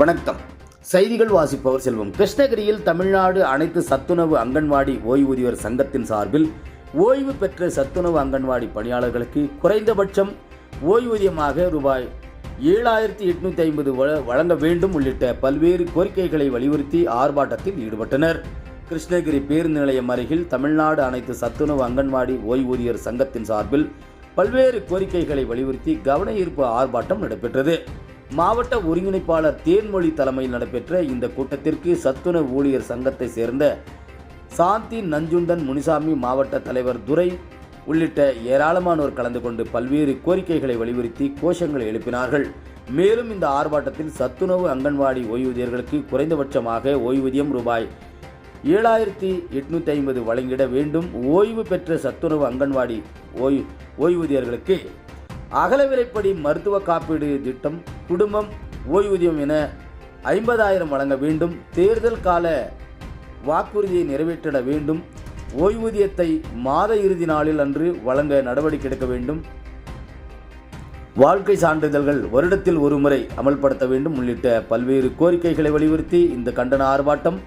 வணக்கம். செய்திகள் வாசிப்பவர் செல்வம். கிருஷ்ணகிரியில் தமிழ்நாடு அனைத்து சத்துணவு அங்கன்வாடி ஓய்வூதியர் சங்கத்தின் சார்பில் ஓய்வு பெற்ற சத்துணவு அங்கன்வாடி பணியாளர்களுக்கு குறைந்தபட்சம் ஓய்வூதியமாக ரூபாய் 7,850 வழங்க வேண்டும் உள்ளிட்ட பல்வேறு கோரிக்கைகளை வலியுறுத்தி ஆர்ப்பாட்டத்தில் ஈடுபட்டனர். கிருஷ்ணகிரி பேருந்து நிலையம் அருகில் தமிழ்நாடு அனைத்து சத்துணவு அங்கன்வாடி ஓய்வூதியர் சங்கத்தின் சார்பில் பல்வேறு கோரிக்கைகளை வலியுறுத்தி கவன ஈர்ப்பு ஆர்ப்பாட்டம் நடைபெற்றது. மாவட்ட ஒருங்கிணைப்பாளர் தேன்மொழி தலைமையில் நடைபெற்ற இந்த கூட்டத்திற்கு சத்துணவு ஊழியர் சங்கத்தை சேர்ந்த சாந்தி நஞ்சுண்டன் முனிசாமி, மாவட்ட தலைவர் துரை உள்ளிட்ட ஏராளமானோர் கலந்து கொண்டு பல்வேறு கோரிக்கைகளை வலியுறுத்தி கோஷங்களை எழுப்பினார்கள். மேலும் இந்த ஆர்ப்பாட்டத்தில் சத்துணவு அங்கன்வாடி ஓய்வூதியர்களுக்கு குறைந்தபட்சமாக ஓய்வூதியம் ரூபாய் 7,850 வழங்கிட வேண்டும், ஓய்வு பெற்ற சத்துணவு அங்கன்வாடி ஓய்வூதியர்களுக்கு அகலவிலைப்படி மருத்துவ காப்பீடு திட்டம், குடும்பம் ஓய்வூதியம் என 50,000 வழங்க வேண்டும், தேர்தல் கால வாக்குறுதியை நிறைவேற்றிட வேண்டும், ஓய்வூதியத்தை மாத இறுதி நாளில் அன்று வழங்க நடவடிக்கை எடுக்க வேண்டும், வாழ்க்கை சான்றிதழ்கள் வருடத்தில் ஒரு முறை அமல்படுத்த வேண்டும் உள்ளிட்ட பல்வேறு கோரிக்கைகளை வலியுறுத்தி இந்த கண்டன ஆர்ப்பாட்டம்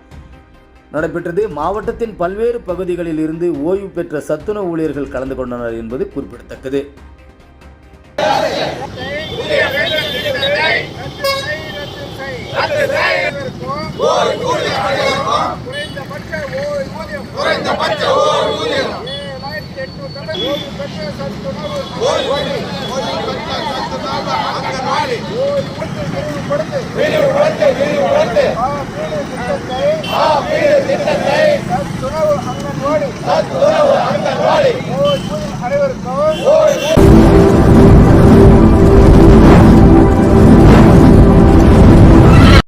நடைபெற்றது. மாவட்டத்தின் பல்வேறு பகுதிகளில் இருந்து ஓய்வு பெற்ற சத்துணவு ஊழியர்கள் கலந்து கொண்டனர் என்பது குறிப்பிடத்தக்கது. அனைவருக்கும்